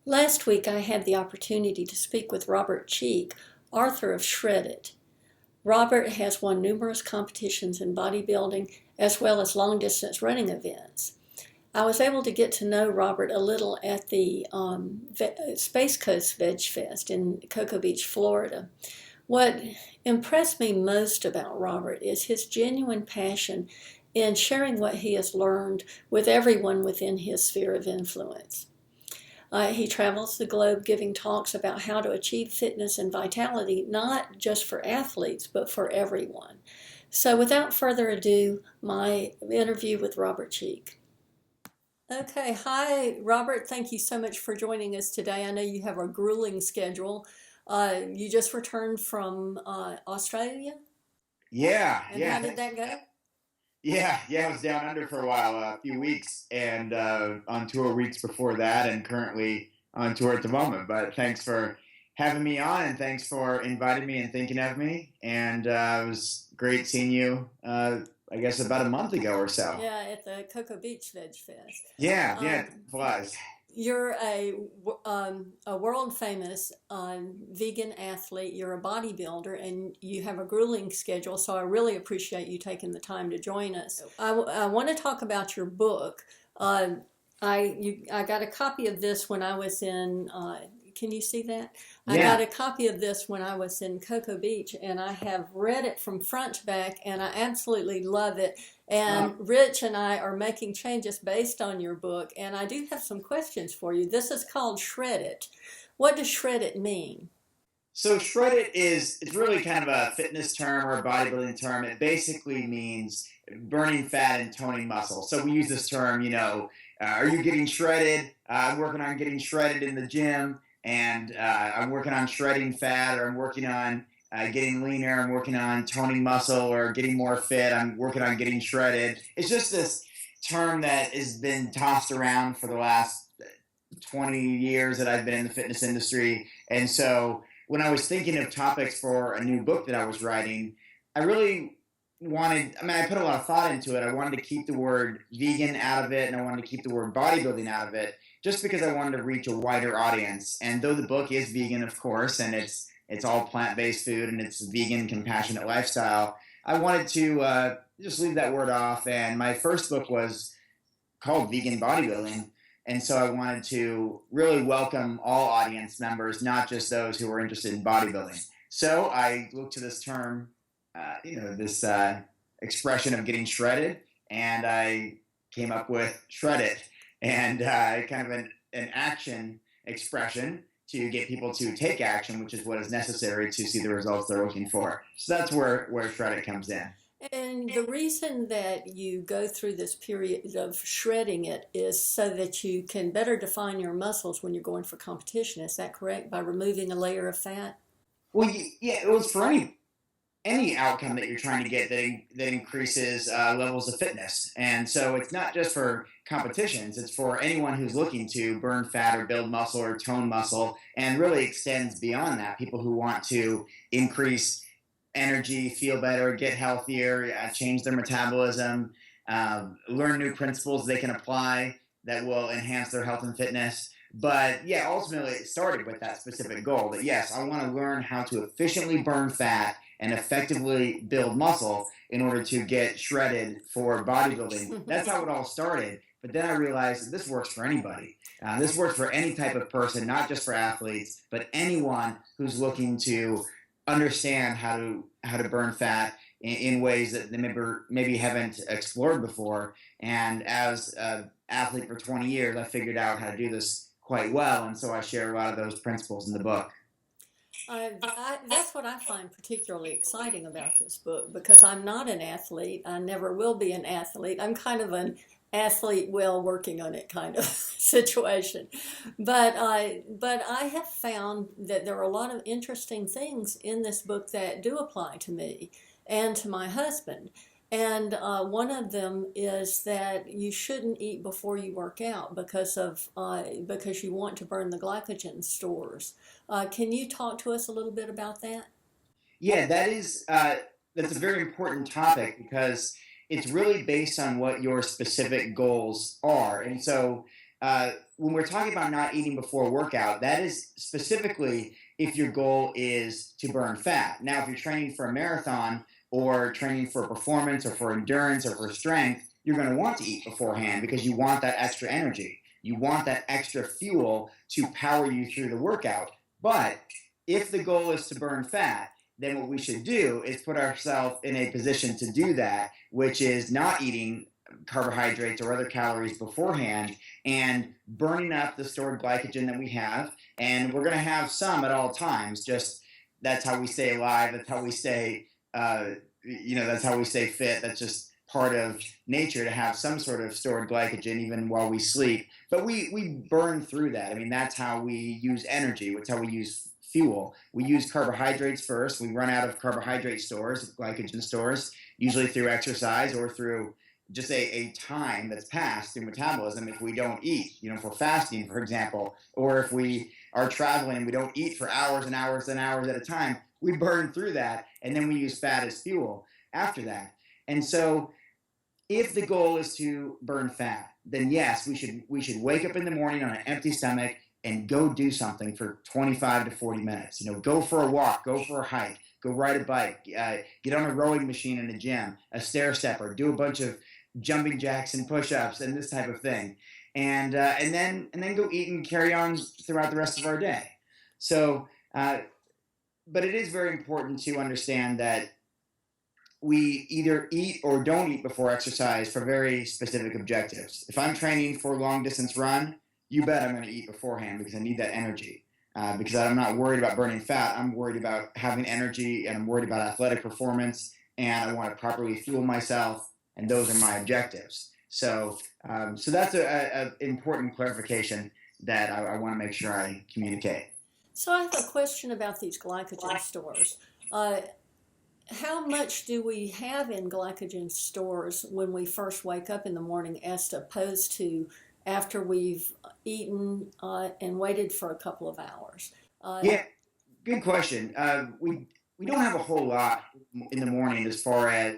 Last week I had the opportunity to speak with Robert Cheeke, author of Shred It. Robert has won numerous competitions in bodybuilding as well as long distance running events. I was able to get to know Robert a little at the Space Coast Veg Fest in Cocoa Beach, Florida. What impressed me most about Robert is his genuine passion in sharing what he has learned with everyone within his sphere of influence. He travels the globe giving talks about how to achieve fitness and vitality, not just for athletes, but for everyone. So, without further ado, my interview with Robert Cheeke. Okay, hi, Robert. Thank you so much for joining us today. I know you have a grueling schedule. You just returned from Australia, Yeah, and how yeah, did that go? yeah. I was down under for a while, a few weeks, and on tour weeks before that, and currently on tour at the moment. But thanks for having me on, and thanks for inviting me and thinking of me. And it was great seeing you. I guess about a month ago or so. Yeah, at the Cocoa Beach Veg Fest. Yeah, Um, it flies. You're a world famous vegan athlete. You're a bodybuilder, and you have a grueling schedule. So I really appreciate you taking the time to join us. I want to talk about your book. Uh, I got a copy of this when I was in. Can you see that? I got Yeah. a copy of this when I was in Cocoa Beach, and I have read it from front to back, and I absolutely love it. And Rich and I are making changes based on your book, and I do have some questions for you. This is called Shred It. What does Shred It mean? So shredded is it's really kind of a fitness term or a bodybuilding term. It basically means burning fat and toning muscle. So we use this term, are you getting shredded? I'm working on getting shredded in the gym, and I'm working on shredding fat, or I'm working on getting leaner. I'm working on toning muscle or getting more fit. I'm working on getting shredded. It's just this term that has been tossed around for the last 20 years that I've been in the fitness industry. And so when I was thinking of topics for a new book that I was writing, I really I put a lot of thought into it. I wanted to keep the word vegan out of it, and I wanted to keep the word bodybuilding out of it, just because I wanted to reach a wider audience. And though the book is vegan, of course, and it's all plant-based food and it's vegan, compassionate lifestyle, I wanted to just leave that word off. And my first book was called Vegan Bodybuilding. And so I wanted to really welcome all audience members, not just those who were interested in bodybuilding. So I looked to this term, this expression of getting shredded, and I came up with shred it, and kind of an action expression to get people to take action, which is what is necessary to see the results they're looking for. So that's where shred it comes in. And the reason that you go through this period of shredding it is so that you can better define your muscles when you're going for competition. Is that correct? By removing a layer of fat? Well, yeah, it was for any outcome that you're trying to get that increases levels of fitness. And so it's not just for competitions, it's for anyone who's looking to burn fat or build muscle or tone muscle, and really extends beyond that. People who want to increase energy, feel better, get healthier, change their metabolism, learn new principles they can apply that will enhance their health and fitness. But yeah, ultimately it started with that specific goal that yes, I want to learn how to efficiently burn fat and effectively build muscle in order to get shredded for bodybuilding. That's how it all started. But then I realized that this works for anybody. This works for any type of person, not just for athletes, but anyone who's looking to understand how to burn fat in ways that they maybe haven't explored before. And as an athlete for 20 years, I figured out how to do this quite well, and so I share a lot of those principles in the book. That's what I find particularly exciting about this book because I'm not an athlete. I never will be an athlete. I'm kind of an athlete well working on it kind of situation. But I have found that there are a lot of interesting things in this book that do apply to me and to my husband. And one of them is that you shouldn't eat before you work out because you want to burn the glycogen stores. Can you talk to us a little bit about that? Yeah, that's a very important topic because it's really based on what your specific goals are. And so when we're talking about not eating before a workout, that is specifically if your goal is to burn fat. Now, if you're training for a marathon or training for performance or for endurance or for strength, you're going to want to eat beforehand because you want that extra energy. You want that extra fuel to power you through the workout. But if the goal is to burn fat, then what we should do is put ourselves in a position to do that, which is not eating carbohydrates or other calories beforehand and burning up the stored glycogen that we have. And we're going to have some at all times. Just that's how we stay alive. That's how we stay, that's how we stay fit. That's just part of nature to have some sort of stored glycogen even while we sleep. But we burn through that. I mean, that's how we use energy. That's how we use fuel. We use carbohydrates first. We run out of carbohydrate stores, glycogen stores, usually through exercise or through just a time that's passed through metabolism if we don't eat, if we're fasting, for example, or if we are traveling, we don't eat for hours and hours and hours at a time, we burn through that, and then we use fat as fuel after that. And so if the goal is to burn fat, then yes, we should wake up in the morning on an empty stomach and go do something for 25 to 40 minutes. Go for a walk, go for a hike, go ride a bike, get on a rowing machine in a gym, a stair stepper, do a bunch of jumping jacks and push-ups and this type of thing, and then go eat and carry on throughout the rest of our day. So, but it is very important to understand that we either eat or don't eat before exercise for very specific objectives. If I'm training for a long distance run, you bet I'm going to eat beforehand because I need that energy. Because I'm not worried about burning fat. I'm worried about having energy, and I'm worried about athletic performance, and I want to properly fuel myself, and those are my objectives. So that's an important clarification that I want to make sure I communicate. So I have a question about these glycogen stores. How much do we have in glycogen stores when we first wake up in the morning as opposed to after we've eaten and waited for a couple of hours? Yeah, good question. We don't have a whole lot in the morning as far as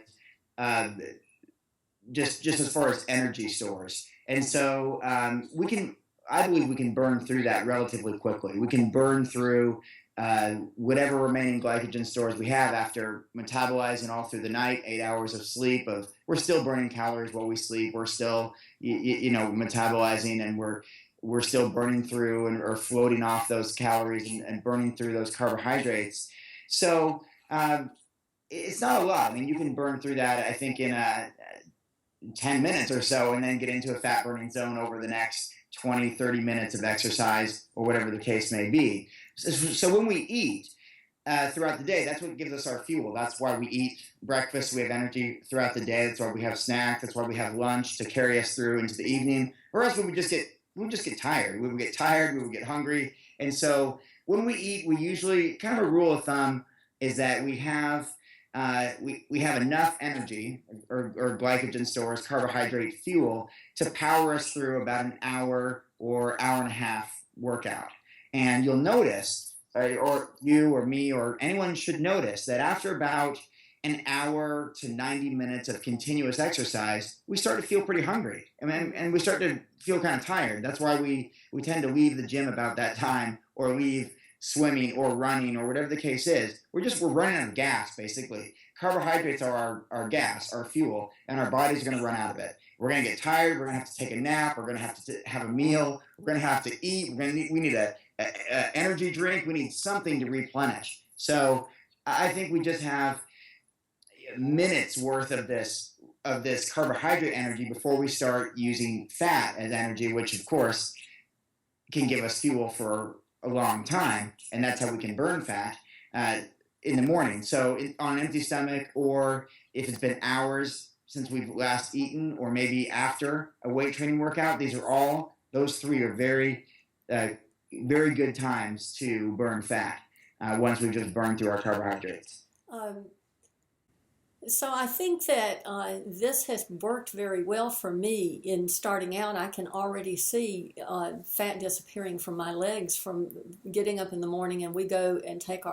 just as far as energy stores, and so I believe we can burn through that relatively quickly. We can burn through whatever remaining glycogen stores we have after metabolizing all through the night, 8 hours of sleep. We're still burning calories while we sleep. We're still metabolizing, and we're still burning through or floating off those calories and burning through those carbohydrates. So it's not a lot. I mean, you can burn through that, I think, in 10 minutes or so, and then get into a fat burning zone over the next 20, 30 minutes of exercise or whatever the case may be. So when we eat throughout the day, that's what gives us our fuel. That's why we eat breakfast. We have energy throughout the day. That's why we have snacks. That's why we have lunch to carry us through into the evening. Or else we would just get tired. We would get tired. We would get hungry. And so when we eat, we usually, kind of a rule of thumb is that we have enough energy or glycogen stores, carbohydrate fuel, to power us through about an hour or hour and a half workout. And you'll notice, or you or me or anyone should notice, that after about an hour to 90 minutes of continuous exercise, we start to feel pretty hungry. And we start to feel kind of tired. That's why we tend to leave the gym about that time, or leave swimming or running or whatever the case is. We're running out of gas, basically. Carbohydrates are our gas, our fuel, and our body's going to run out of it. We're going to get tired. We're going to have to take a nap. We're going to have to have a meal. We're going to have to eat. We need a energy drink. We need something to replenish. So I think we just have minutes worth of this carbohydrate energy before we start using fat as energy, which of course can give us fuel for a long time, and that's how we can burn fat in the morning. So on an empty stomach, or if it's been hours since we've last eaten, or maybe after a weight training workout, those three are very, very good times to burn fat once we've just burned through our carbohydrates. So I think that this has worked very well for me in starting out. I can already see fat disappearing from my legs from getting up in the morning, and we go and take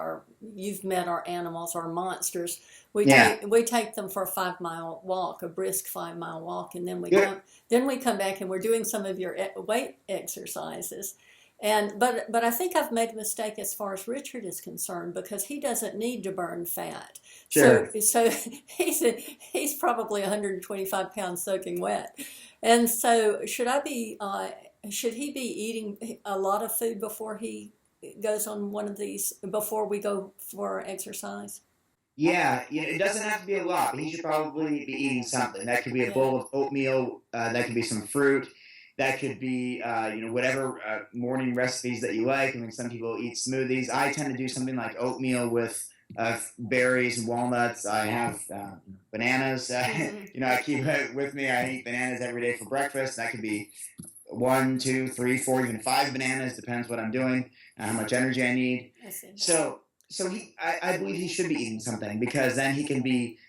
you've met our animals, our monsters. We take them for a 5 mile walk, a brisk 5 mile walk, and then Good. we come back and we're doing some of your weight exercises. And but I think I've made a mistake as far as Richard is concerned, because he doesn't need to burn fat. Sure. So he's probably 125 pounds soaking wet. And so should he be eating a lot of food before he goes on one of these, before we go for exercise? Yeah, it doesn't have to be a lot, but he should probably be eating something. That could be a Yeah. bowl of oatmeal. That could be some fruit. That could be, whatever morning recipes that you like. I mean, some people eat smoothies. I tend to do something like oatmeal with berries and walnuts. I have bananas. I keep it with me. I eat bananas every day for breakfast. That could be one, two, three, four, even five bananas. Depends what I'm doing, how much energy I need. I see. I believe he should be eating something, because then he can be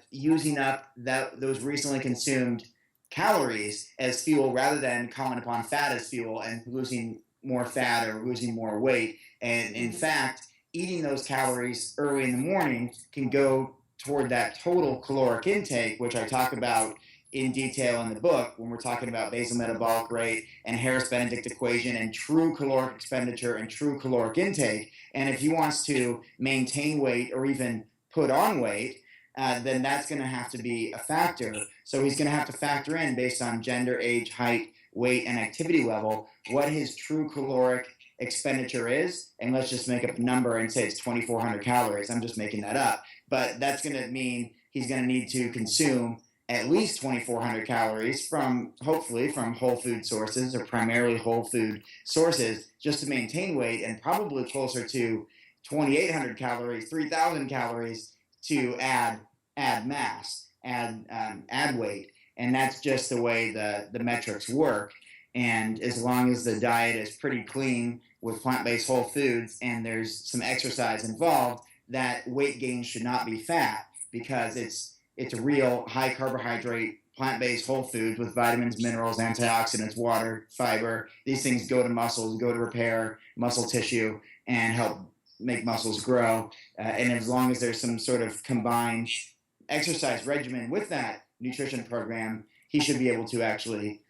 using up those recently consumed calories as fuel, rather than calling upon fat as fuel and losing more fat or losing more weight. And in fact, eating those calories early in the morning can go toward that total caloric intake, which I talk about in detail in the book when we're talking about basal metabolic rate and Harris-Benedict equation and true caloric expenditure and true caloric intake. And if he wants to maintain weight or even put on weight, then that's going to have to be a factor. So he's going to have to factor in, based on gender, age, height, weight, and activity level, what his true caloric expenditure is. And let's just make up a number and say it's 2,400 calories. I'm just making that up. But that's going to mean he's going to need to consume at least 2,400 calories hopefully from whole food sources, or primarily whole food sources, just to maintain weight, and probably closer to 2,800 calories, 3,000 calories to add mass, add weight. And that's just the way the metrics work. And as long as the diet is pretty clean with plant-based whole foods and there's some exercise involved, that weight gain should not be fat, because it's a real high carbohydrate, plant-based whole foods with vitamins, minerals, antioxidants, water, fiber. These things go to muscles, go to repair muscle tissue, and help make muscles grow. And as long as there's some sort of combined exercise regimen with that nutrition program, he should be able to actually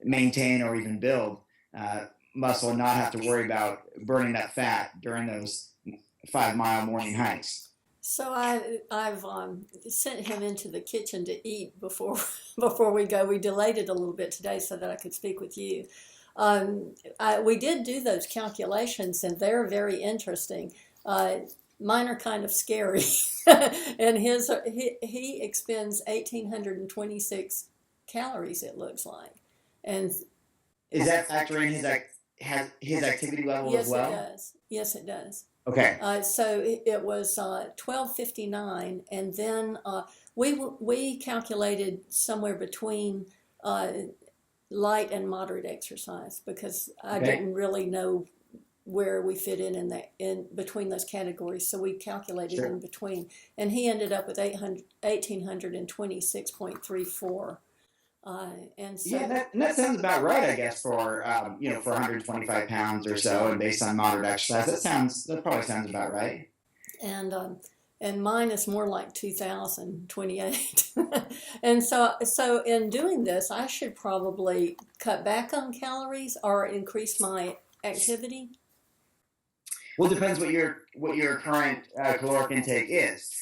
maintain or even build muscle and not have to worry about burning that fat during those 5 mile morning hikes. So I've sent him into the kitchen to eat before we go. We delayed it a little bit today so that I could speak with you. We did do those calculations, and they're very interesting. Mine are kind of scary, and he expends 1,826 calories, it looks like. And is that factoring his activity level as well? Yes, it does. Yes, it does. Okay. So it was 1259, and then we calculated somewhere between light and moderate exercise, because I didn't really know where we fit in between those categories. So we calculated in between, and he ended up with 1,826.34. And so, that sounds about right, I guess, for 125 pounds or so, and based on moderate exercise, that probably sounds about right. And mine is more like 2,028. And so in doing this, I should probably cut back on calories or increase my activity. Well, it depends what your current caloric intake is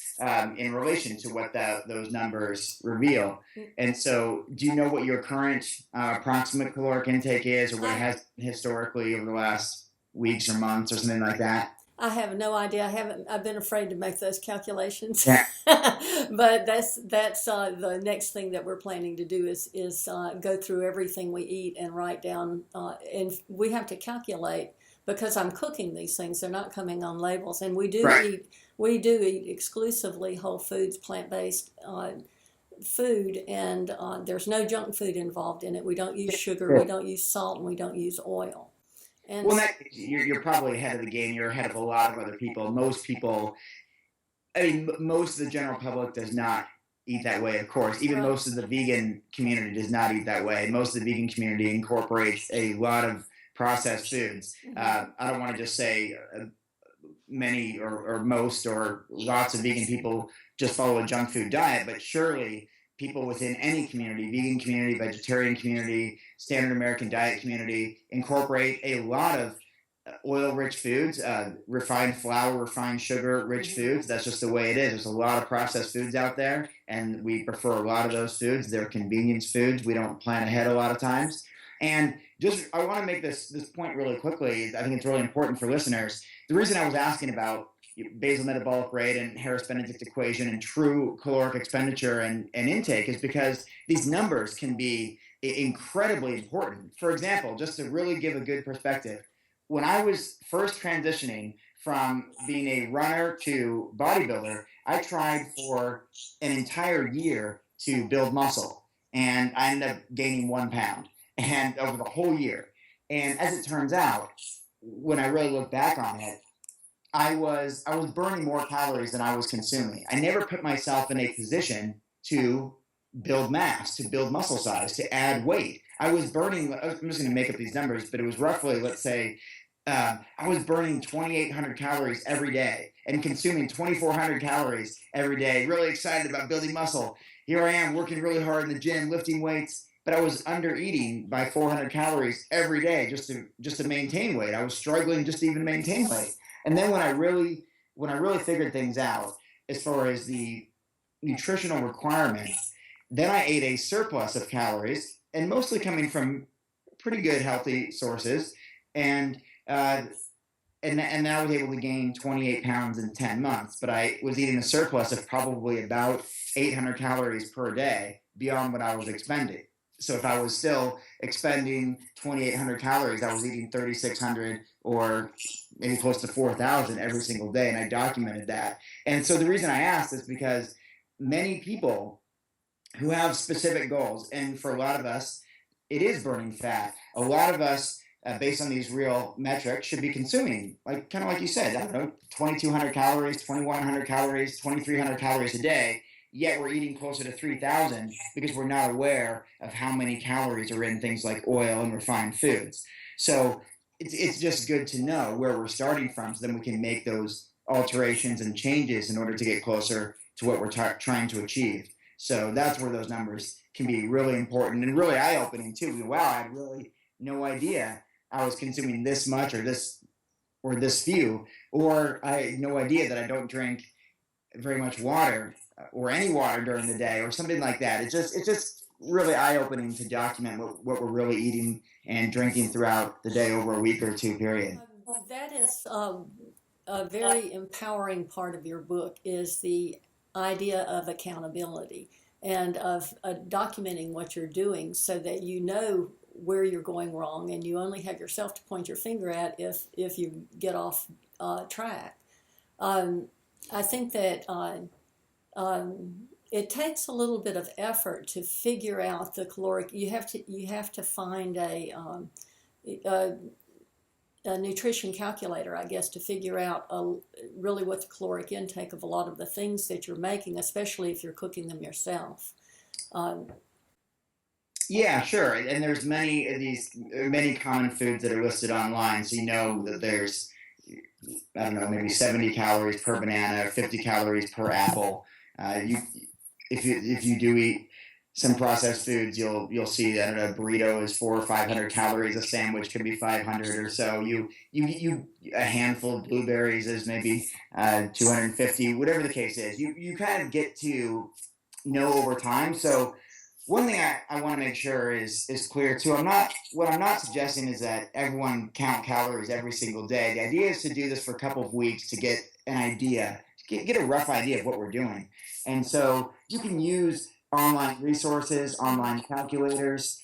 in relation to what those numbers reveal. And so, do you know what your current approximate caloric intake is, or what it has historically over the last weeks or months or something like that? I have no idea. I've been afraid to make those calculations. Yeah. But that's the next thing that we're planning to do is go through everything we eat and write down. And we have to calculate, because I'm cooking these things. They're not coming on labels, and we do eat exclusively whole foods, plant-based food, and there's no junk food involved in it. We don't use sugar, we don't use salt, and we don't use oil. And you're probably ahead of the game. You're ahead of a lot of other people. Most people, most of the general public does not eat that way, of course. Even most of the vegan community does not eat that way. Most of the vegan community incorporates a lot of processed foods. I don't want to just say many or most or lots of vegan people just follow a junk food diet, but surely people within any community, vegan community, vegetarian community, standard American diet community, incorporate a lot of oil-rich foods, refined flour, refined sugar-rich foods. That's just the way it is. There's a lot of processed foods out there, and we prefer a lot of those foods. They're convenience foods. We don't plan ahead a lot of times. And just, I want to make this point really quickly. I think it's really important for listeners. The reason I was asking about basal metabolic rate and Harris-Benedict equation and true caloric expenditure and intake is because these numbers can be incredibly important. For example, just to really give a good perspective, when I was first transitioning from being a runner to bodybuilder, I tried for an entire year to build muscle, and I ended up gaining 1 pound, and over the whole year. And as it turns out, when I really look back on it, I was burning more calories than I was consuming. I never put myself in a position to build mass, to build muscle size, to add weight. I was burning. I'm just going to make up these numbers, but it was roughly, let's say, I was burning 2,800 calories every day and consuming 2,400 calories every day. Really excited about building muscle. Here I am working really hard in the gym, lifting weights, but I was under eating by 400 calories every day just to maintain weight. I was struggling just to even maintain weight. And then when I really figured things out as far as the nutritional requirements, then I ate a surplus of calories, and mostly coming from pretty good healthy sources, and uh, and I was able to gain 28 pounds in 10 months. But I was eating a surplus of probably about 800 calories per day beyond what I was expending. So if I was still expending 2,800 calories, I was eating 3,600 or maybe close to 4,000 every single day, and I documented that. And so the reason I asked is because many people who have specific goals, and for a lot of us, it is burning fat. A lot of us, based on these real metrics, should be consuming, like kind of like you said, I don't know, 2,200 calories, 2,100 calories, 2,300 calories a day. Yet we're eating closer to 3,000 because we're not aware of how many calories are in things like oil and refined foods. So it's just good to know where we're starting from, so then we can make those alterations and changes in order to get closer to what we're trying to achieve. So that's where those numbers can be really important and really eye-opening too. Wow, I had really no idea I was consuming this much or this few, or I had no idea that I don't drink very much water or any water during the day or something like that. It's just really eye-opening to document what we're really eating and drinking throughout the day over a week or two period. That is a very empowering part of your book is the idea of accountability and of documenting what you're doing so that you know where you're going wrong and you only have yourself to point your finger at if you get off track. I think that it takes a little bit of effort to figure out the caloric. You have to find a nutrition calculator, I guess, to figure out really what the caloric intake of a lot of the things that you're making, especially if you're cooking them yourself. Yeah, sure. And there's many common foods that are listed online. So you know that there's, I don't know, maybe 70 calories per banana, 50 calories per apple. You if you do eat some processed foods, you'll see that a burrito is 400 or 500 calories. A sandwich could be 500 or so. You a handful of blueberries is maybe 250. Whatever the case is, you kind of get to know over time. So one thing I want to make sure is clear too. What I'm not suggesting is that everyone count calories every single day. The idea is to do this for a couple of weeks to get an idea, get a rough idea of what we're doing. And so you can use online resources, online calculators,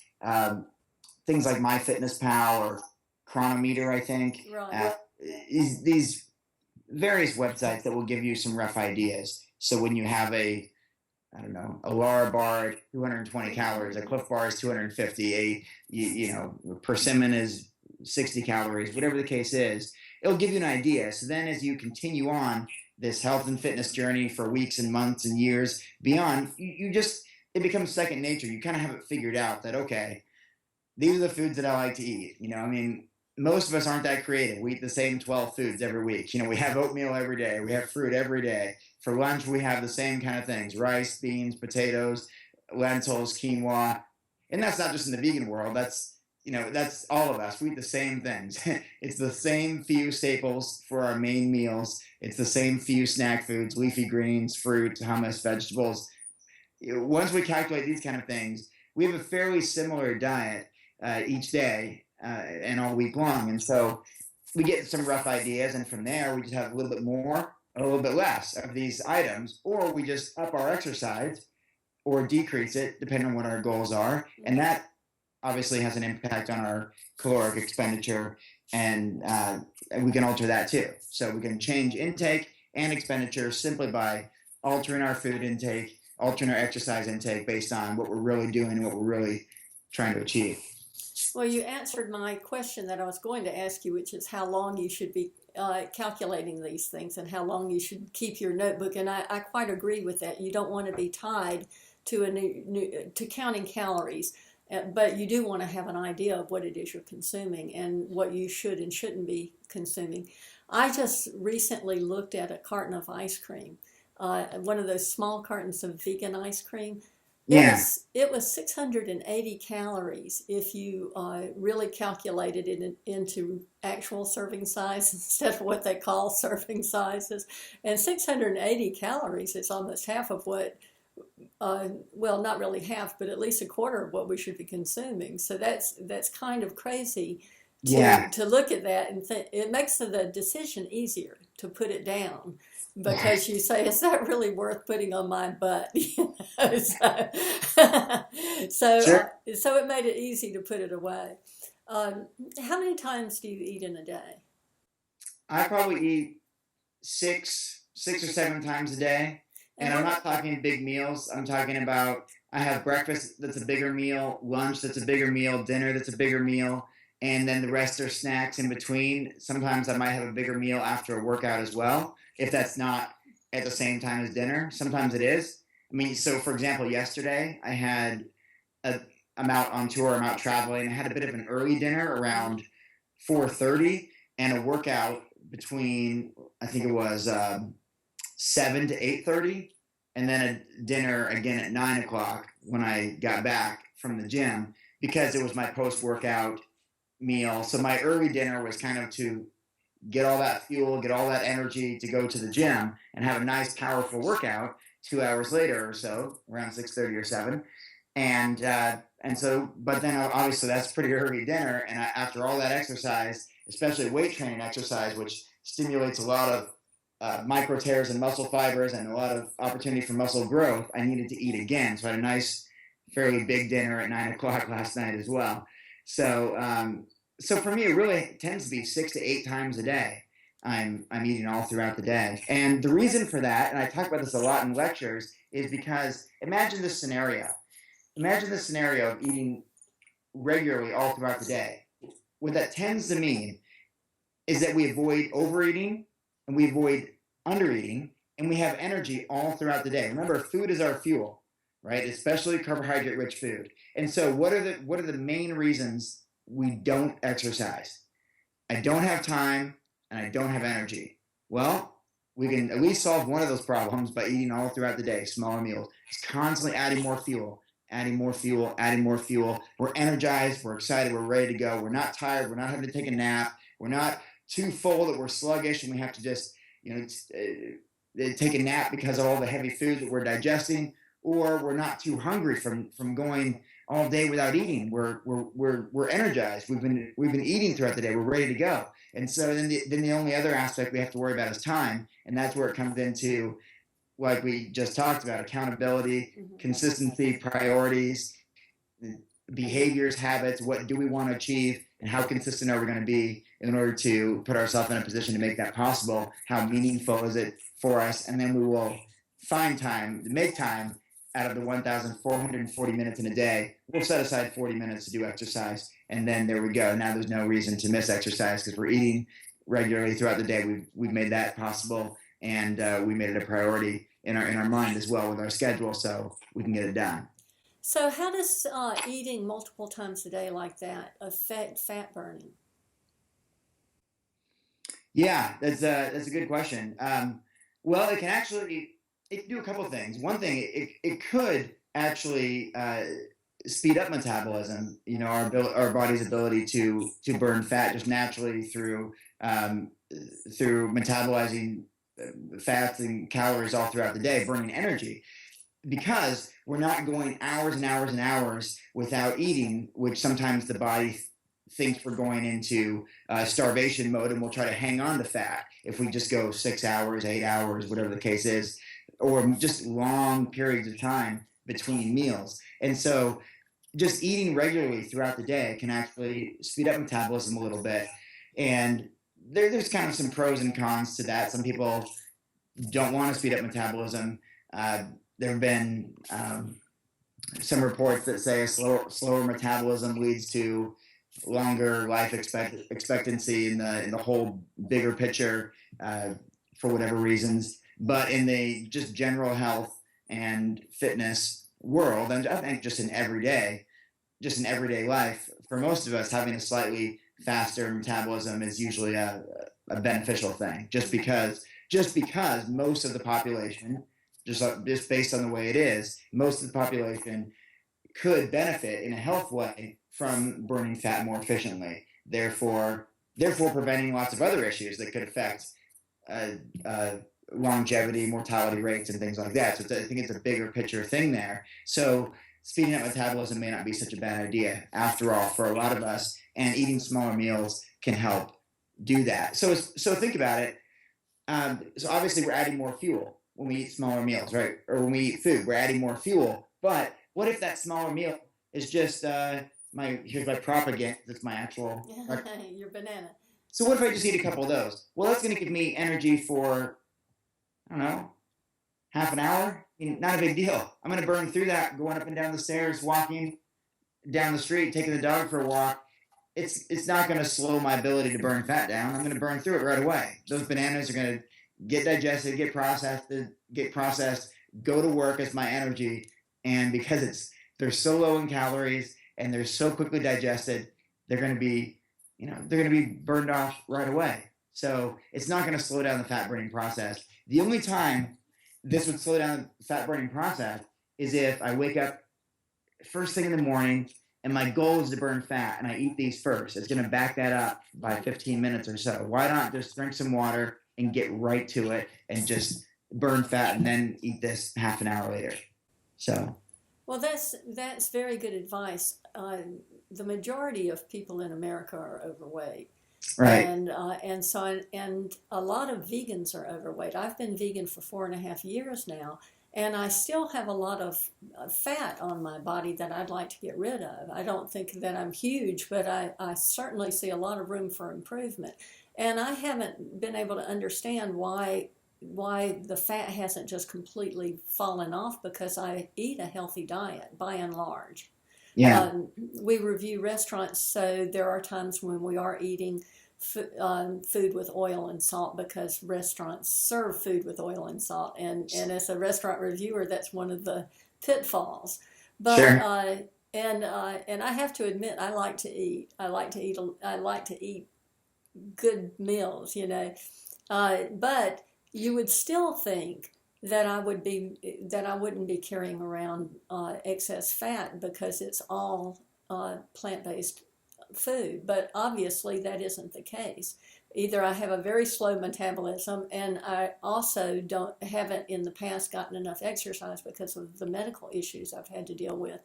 things like MyFitnessPal or Chronometer, I think. Right. These various websites that will give you some rough ideas. So when you have I don't know, a Lara bar at 220 calories, a Cliff bar is 250, persimmon is 60 calories, whatever the case is, it'll give you an idea. So then as you continue on this health and fitness journey for weeks and months and years beyond, it becomes second nature. You kind of have it figured out that, okay, these are the foods that I like to eat. I mean, most of us aren't that creative. We eat the same 12 foods every week. We have oatmeal every day. We have fruit every day. For lunch, we have the same kind of things: rice, beans, potatoes, lentils, quinoa. And that's not just in the vegan world. That's all of us. We eat the same things. It's the same few staples for our main meals. It's the same few snack foods: leafy greens, fruit, hummus, vegetables. Once we calculate these kind of things, we have a fairly similar diet each day and all week long. And so we get some rough ideas, and from there we just have a little bit more or a little bit less of these items, or we just up our exercise or decrease it depending on what our goals are. And that obviously has an impact on our caloric expenditure, and we can alter that too. So we can change intake and expenditure simply by altering our food intake, altering our exercise intake based on what we're really doing and what we're really trying to achieve. Well, you answered my question that I was going to ask you, which is how long you should be calculating these things and how long you should keep your notebook. And I quite agree with that. You don't want to be tied to to counting calories, but you do want to have an idea of what it is you're consuming and what you should and shouldn't be consuming. I just recently looked at a carton of ice cream, one of those small cartons of vegan ice cream. Yeah. It was 680 calories if you really calculated it into actual serving size instead of what they call serving sizes. And 680 calories is almost half of what, well, not really half, but at least a quarter of what we should be consuming. So that's kind of crazy to look at that, and it makes the decision easier to put it down, because you say, is that really worth putting on my butt? So Sure. so it made it easy to put it away. How many times do you eat in a day? I probably eat six or seven times a day. And And I'm not talking big meals. I'm talking about I have breakfast that's a bigger meal, lunch that's a bigger meal, dinner that's a bigger meal, and then the rest are snacks in between. Sometimes I might have a bigger meal after a workout as well, if that's not at the same time as dinner. Sometimes it is. I mean, so for example, yesterday a, I'm out on tour, I'm out traveling. I had a bit of an early dinner around 4:30 and a workout between, I think it was 7 to 8:30, and then a dinner again at 9 o'clock when I got back from the gym, because it was my post workout meal. So my early dinner was kind of to get all that fuel, get all that energy to go to the gym and have a nice powerful workout 2 hours later or so, around 6:30 or 7. And so, but then obviously that's pretty early dinner, and after all that exercise, especially weight training exercise, which stimulates a lot of micro tears and muscle fibers and a lot of opportunity for muscle growth, I needed to eat again. So I had a nice, fairly big dinner at 9 o'clock last night as well. So, so for me, it really tends to be 6 to 8 times a day. I'm eating all throughout the day, and the reason for that, and I talk about this a lot in lectures, is because imagine this scenario. Imagine the scenario of eating regularly all throughout the day. What that tends to mean is that we avoid overeating and we avoid undereating, and we have energy all throughout the day. Remember, food is our fuel, right? Especially carbohydrate-rich food. And so, what are the main reasons we don't exercise? I don't have time and I don't have energy. Well, we can at least solve one of those problems by eating all throughout the day, smaller meals. Just constantly adding more fuel, adding more fuel, adding more fuel. We're energized, we're excited, we're ready to go. We're not tired, we're not having to take a nap, we're not too full that we're sluggish and we have to just, take a nap because of all the heavy food that we're digesting, or we're not too hungry from going all day without eating. We're energized. We've been eating throughout the day. We're ready to go. And so then the only other aspect we have to worry about is time, and that's where it comes into, like we just talked about, accountability, consistency, priorities, behaviors, habits. What do we want to achieve, and how consistent are we going to be in order to put ourselves in a position to make that possible? How meaningful is it for us? And then we will find time, make time out of the 1,440 minutes in a day. We'll set aside 40 minutes to do exercise, and then there we go. Now there's no reason to miss exercise because we're eating regularly throughout the day. We've made that possible, and we made it a priority in our mind as well with our schedule, so we can get it done. So how does eating multiple times a day like that affect fat burning? Yeah, that's a good question. Well, it can do a couple of things. One thing, it could actually speed up metabolism. Our body's ability to burn fat just naturally um, through metabolizing fats and calories all throughout the day, burning energy. Because we're not going hours and hours and hours without eating, which sometimes the body thinks we're going into starvation mode, and we'll try to hang on to fat if we just go 6 hours, 8 hours, whatever the case is, or just long periods of time between meals. And so just eating regularly throughout the day can actually speed up metabolism a little bit. And there's kind of some pros and cons to that. Some people don't want to speed up metabolism. There have been some reports that say a slower metabolism leads to longer life expectancy in the whole bigger picture for whatever reasons. But in the just general health and fitness world, and I think just in everyday life, for most of us, having a slightly faster metabolism is usually a beneficial thing. Just because most of the population, just based on the way it is, most of the population could benefit in a health way from burning fat more efficiently. Therefore preventing lots of other issues that could affect uh, uh, longevity, mortality rates, and things like that. So I think it's a bigger picture thing there. So speeding up metabolism may not be such a bad idea after all for a lot of us, and eating smaller meals can help do that. So think about it. So obviously we're adding more fuel when we eat smaller meals, right? Or when we eat food, we're adding more fuel. But what if that smaller meal is just here's my propaganda. That's my actual. Your banana. So what if I just eat a couple of those? Well, that's going to give me energy for, I don't know, half an hour. I mean, not a big deal. I'm going to burn through that going up and down the stairs, walking down the street, taking the dog for a walk. It's not going to slow my ability to burn fat down. I'm going to burn through it right away. Those bananas are going to get digested, get processed, go to work as my energy. And because they're so low in calories and they're so quickly digested, they're going to be, they're going to be burned off right away. So it's not going to slow down the fat burning process. The only time this would slow down the fat burning process is if I wake up first thing in the morning and my goal is to burn fat and I eat these first. It's going to back that up by 15 minutes or so. Why not just drink some water and get right to it and just burn fat and then eat this half an hour later? So, well, that's very good advice. The majority of people in America are overweight, right. and a lot of vegans are overweight. I've been vegan for 4.5 years now, and I still have a lot of fat on my body that I'd like to get rid of. I don't think that I'm huge, but I certainly see a lot of room for improvement. And I haven't been able to understand why the fat hasn't just completely fallen off, because I eat a healthy diet by and large. Yeah. We review restaurants, so there are times when we are eating food with oil and salt, because restaurants serve food with oil and salt, and as a restaurant reviewer, that's one of the pitfalls. But Sure. and I have to admit, I like to eat. I like to eat good meals, but you would still think that I wouldn't be carrying around excess fat, because it's all plant-based food. But obviously that isn't the case. Either I have a very slow metabolism, and I also haven't in the past gotten enough exercise because of the medical issues I've had to deal with.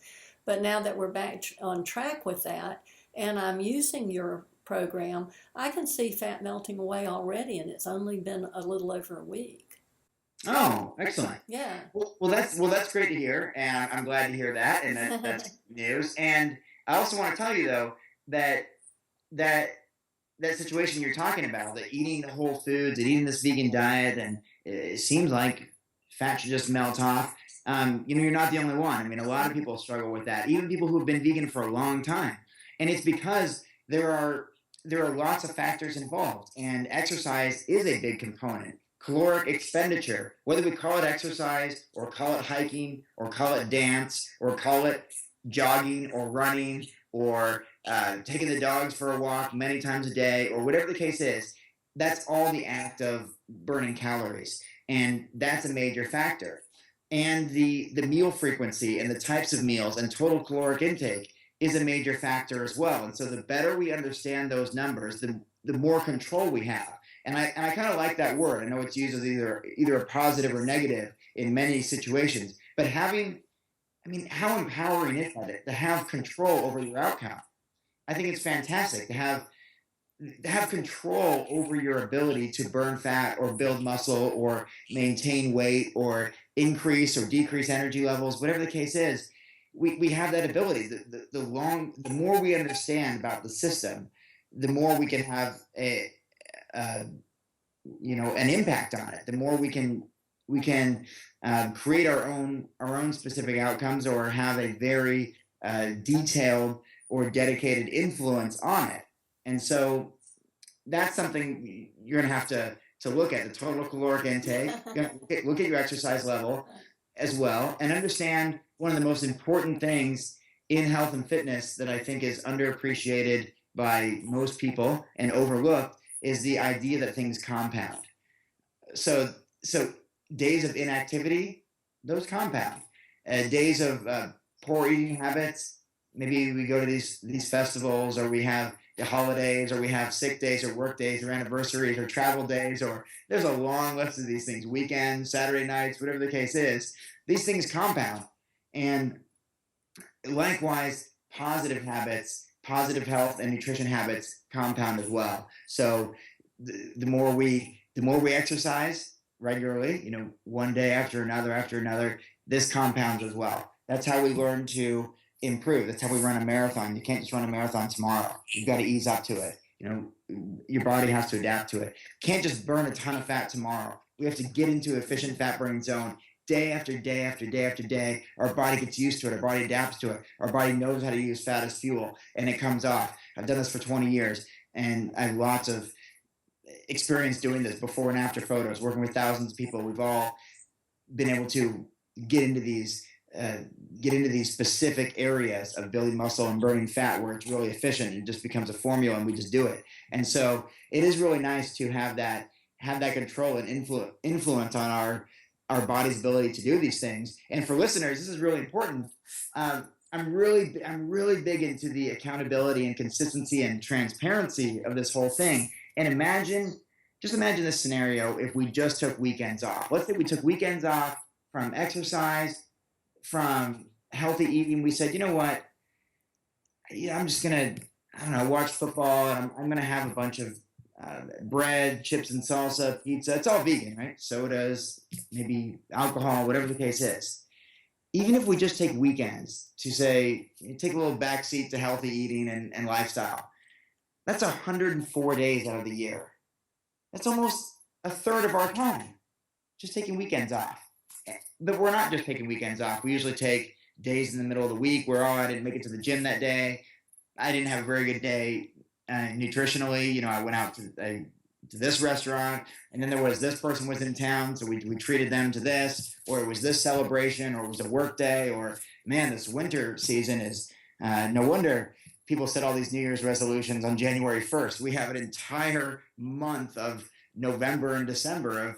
But now that we're back on track with that, and I'm using your program, I can see fat melting away already, and it's only been a little over a week. Oh, excellent. Yeah. Well, that's great to hear, and I'm glad to hear that, and that's news. And I also want to tell you though that that that situation you're talking about, that eating the whole foods and eating this vegan diet, and it seems like fat should just melt off. You're not the only one. I mean, a lot of people struggle with that, even people who have been vegan for a long time, and it's because there are lots of factors involved, and exercise is a big component. Caloric expenditure, whether we call it exercise or call it hiking or call it dance or call it jogging or running or taking the dogs for a walk many times a day or whatever the case is, that's all the act of burning calories, and that's a major factor. And the meal frequency and the types of meals and total caloric intake is a major factor as well. And so the better we understand those numbers, the more control we have. And I kind of like that word. I know it's used as either a positive or negative in many situations, but how empowering is that to have control over your outcome? I think it's fantastic to have control over your ability to burn fat or build muscle or maintain weight or increase or decrease energy levels, whatever the case is. We have that ability. The more we understand about the system, the more we can have a an impact on it. The more we can create our own specific outcomes or have a very detailed or dedicated influence on it. And so that's something you're going to have to look at the total caloric intake, look at your exercise level as well, and understand one of the most important things in health and fitness that I think is underappreciated by most people and overlooked is the idea that things compound. So days of inactivity, those compound. Days of poor eating habits, maybe we go to these festivals, or we have the holidays, or we have sick days or work days or anniversaries or travel days, or there's a long list of these things, weekends, Saturday nights, whatever the case is. These things compound. And likewise, positive habits, positive health and nutrition habits compound as well. So the more we exercise regularly, one day after another, this compounds as well. That's how we learn to improve. That's how we run a marathon. You can't just run a marathon tomorrow. You've got to ease up to it. Your body has to adapt to it. Can't just burn a ton of fat tomorrow. We have to get into efficient fat burning zone day after day after day after day. Our body gets used to it. Our body adapts to it. Our body knows how to use fat as fuel, and it comes off. I've done this for 20 years, and I have lots of experience doing this, before and after photos, working with thousands of people. We've all been able to get into these specific areas of building muscle and burning fat where it's really efficient. It just becomes a formula, and we just do it. And so it is really nice to have that control and influence on our body's ability to do these things. And for listeners, this is really important. I'm really big into the accountability and consistency and transparency of this whole thing. And just imagine this scenario if we just took weekends off. Let's say we took weekends off from exercise, from healthy eating. We said, you know what? I'm just going to, watch football. And I'm going to have a bunch of bread, chips and salsa, pizza. It's all vegan, right? Sodas, maybe alcohol, whatever the case is. Even if we just take weekends to say, take a little backseat to healthy eating and lifestyle, that's 104 days out of the year. That's almost a third of our time, just taking weekends off. But we're not just taking weekends off. We usually take days in the middle of the week where, I didn't make it to the gym that day. I didn't have a very good day nutritionally. I went out to this restaurant, and then there was this person was in town, so we treated them to this, or it was this celebration, or it was a work day, or, man, this winter season is no wonder people set all these New Year's resolutions on January 1st. We have an entire month of November and December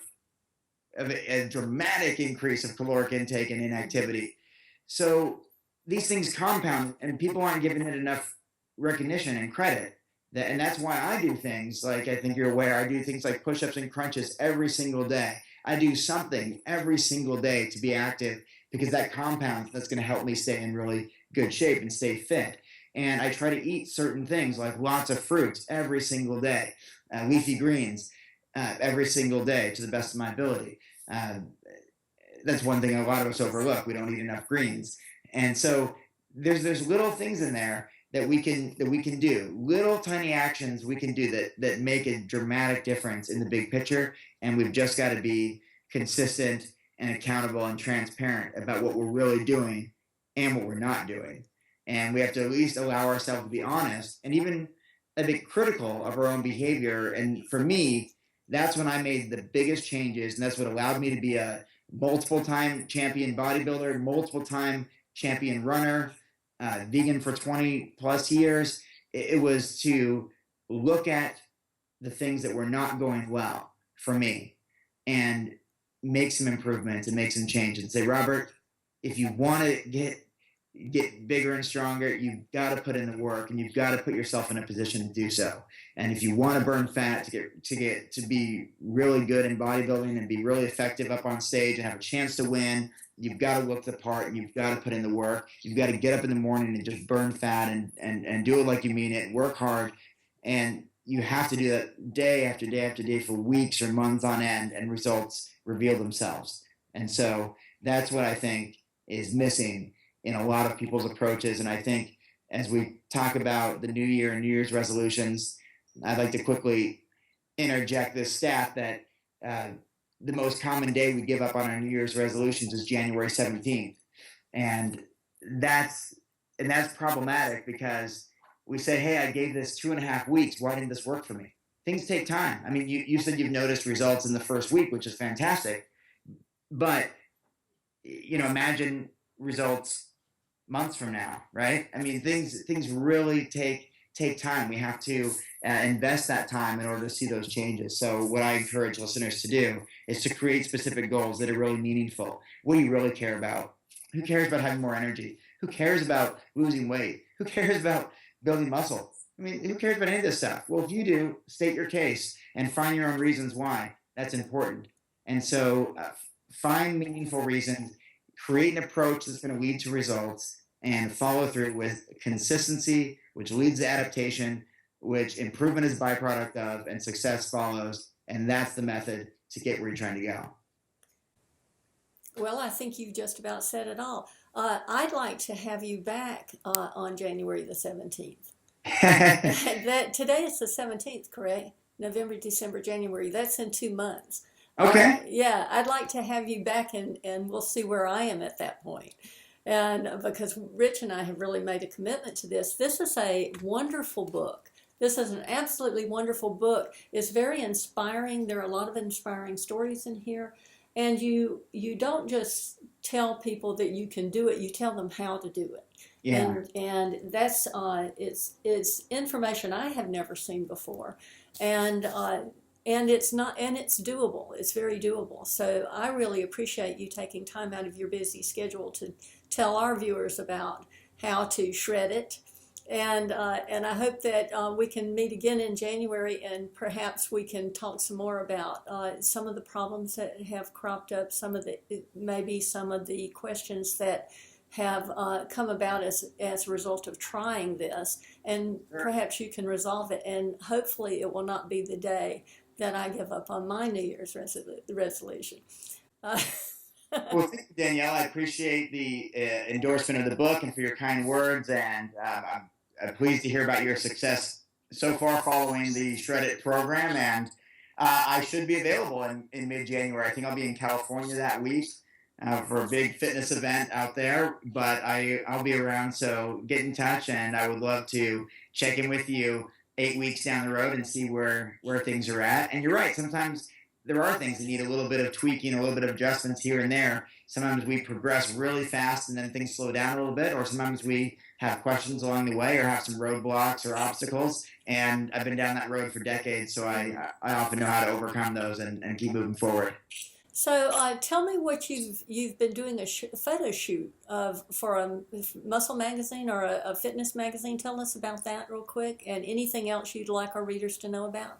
of a dramatic increase of caloric intake and inactivity. So these things compound, and people aren't giving it enough recognition and credit. And that's why I do things like, I think you're aware, I do things like push-ups and crunches every single day. I do something every single day to be active, because that compounds. That's going to help me stay in really good shape and stay fit. And I try to eat certain things like lots of fruits every single day, leafy greens every single day to the best of my ability. That's one thing a lot of us overlook. We don't eat enough greens. And so there's little things in there that we can do, little tiny actions we can do that make a dramatic difference in the big picture. And we've just got to be consistent and accountable and transparent about what we're really doing and what we're not doing. And we have to at least allow ourselves to be honest and even a bit critical of our own behavior. And for me, that's when I made the biggest changes, and that's what allowed me to be a multiple-time champion bodybuilder, multiple-time champion runner, vegan for 20 plus years. It was to look at the things that were not going well for me and make some improvements and make some change and say, Robert, if you want to get bigger and stronger, you've got to put in the work and you've got to put yourself in a position to do so. And if you want to burn fat to be really good in bodybuilding and be really effective up on stage and have a chance to win, you've got to look the part and you've got to put in the work. You've got to get up in the morning and just burn fat and do it like you mean it, work hard. And you have to do that day after day after day for weeks or months on end, and results reveal themselves. And so that's what I think is missing in a lot of people's approaches. And I think as we talk about the new year and New Year's resolutions, I'd like to quickly interject this stat that the most common day we give up on our New Year's resolutions is January 17th. And that's problematic because we say, hey, I gave this 2.5 weeks. Why didn't this work for me? Things take time. I mean, you said you've noticed results in the first week, which is fantastic. But, imagine results months from now, right? I mean, things really take time. We have to invest that time in order to see those changes. So what I encourage listeners to do is to create specific goals that are really meaningful. What do you really care about? Who cares about having more energy? Who cares about losing weight? Who cares about building muscle? I mean, who cares about any of this stuff? Well, if you do, state your case and find your own reasons why. That's important. And so find meaningful reasons, create an approach that's going to lead to results, and follow through with consistency, which leads to adaptation, which improvement is a byproduct of, and success follows. And that's the method to get where you're trying to go. Well, I think you've just about said it all. I'd like to have you back on January the 17th. Today is the 17th, correct? November, December, January. That's in 2 months. Okay. Yeah, I'd like to have you back, and we'll see where I am at that point. And because Rich and I have really made a commitment to this. This is a wonderful book. This is an absolutely wonderful book. It's very inspiring. There are a lot of inspiring stories in here. And you don't just tell people that you can do it, you tell them how to do it. Yeah. And that's it's information I have never seen before. And it's doable. It's very doable. So I really appreciate you taking time out of your busy schedule to tell our viewers about how to shred it. And I hope that we can meet again in January, and perhaps we can talk some more about some of the problems that have cropped up, maybe some of the questions that have come about as a result of trying this, and perhaps you can resolve it, and hopefully it will not be the day that I give up on my New Year's resolution. Well, thank you, Danielle. I appreciate the endorsement of the book and for your kind words, and I'm pleased to hear about your success so far following the Shred It program, and I should be available in mid-January. I think I'll be in California that week for a big fitness event out there, but I'll be around, so get in touch, and I would love to check in with you 8 weeks down the road and see where things are at. And you're right, sometimes there are things that need a little bit of tweaking, a little bit of adjustments here and there. Sometimes we progress really fast and then things slow down a little bit, or sometimes we have questions along the way or have some roadblocks or obstacles. And I've been down that road for decades, so I often know how to overcome those and keep moving forward. So tell me what you've been doing a photo shoot for a muscle magazine or a fitness magazine. Tell us about that real quick, and anything else you'd like our readers to know about.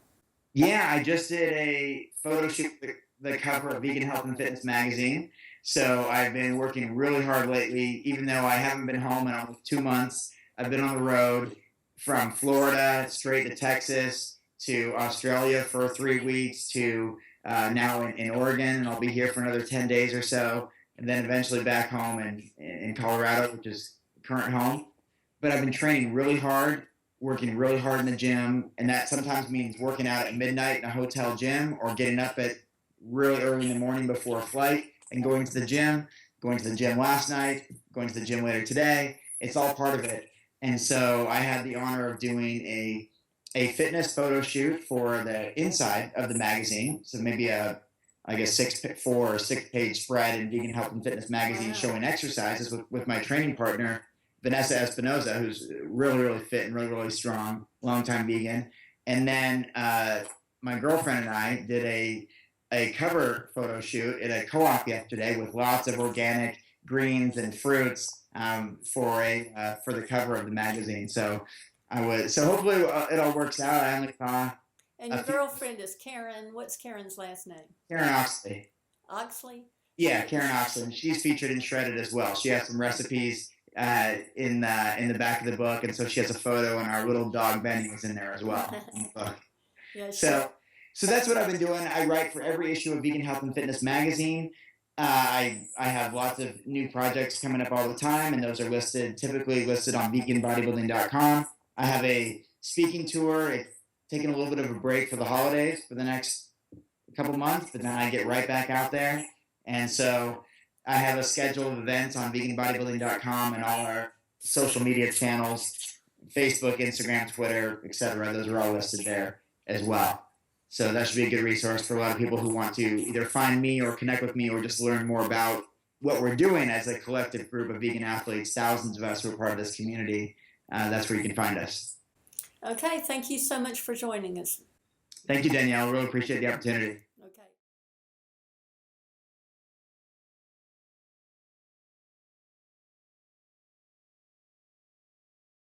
Yeah, I just did a photo shoot for the cover of Vegan Health and Fitness magazine. So I've been working really hard lately, even though I haven't been home in almost 2 months. I've been on the road from Florida straight to Texas to Australia for 3 weeks to now in Oregon, and I'll be here for another 10 days or so, and then eventually back home in Colorado, which is current home. But I've been training really hard, working really hard in the gym, and that sometimes means working out at midnight in a hotel gym or getting up at really early in the morning before a flight and going to the gym last night, going to the gym later today. It's all part of it. And so I had the honor of doing a fitness photo shoot for the inside of the magazine. So maybe a 4 or 6 page spread in Vegan Health and Fitness magazine showing exercises with my training partner, Vanessa Espinoza, who's really, really fit and really, really strong, longtime vegan. And then my girlfriend and I did a cover photo shoot at a co-op yesterday with lots of organic greens and fruits for the cover of the magazine. So hopefully it all works out. I only saw And your girlfriend is Karen. What's Karen's last name? Karen Oxley. Oxley? Yeah, Karen Oxley. She's featured in Shredded as well. She has some recipes in the back of the book, and so she has a photo, and our little dog Benny was in there as well. In the book. Yeah, So that's what I've been doing. I write for every issue of Vegan Health and Fitness magazine. I have lots of new projects coming up all the time, and those are typically listed on veganbodybuilding.com. I have a speaking tour. It's taking a little bit of a break for the holidays for the next couple months, but then I get right back out there. And so I have a schedule of events on veganbodybuilding.com and all our social media channels, Facebook, Instagram, Twitter, etc. Those are all listed there as well. So that should be a good resource for a lot of people who want to either find me or connect with me or just learn more about what we're doing as a collective group of vegan athletes, thousands of us who are part of this community. That's where you can find us. Okay, thank you so much for joining us. Thank you, Danielle. Really appreciate the opportunity.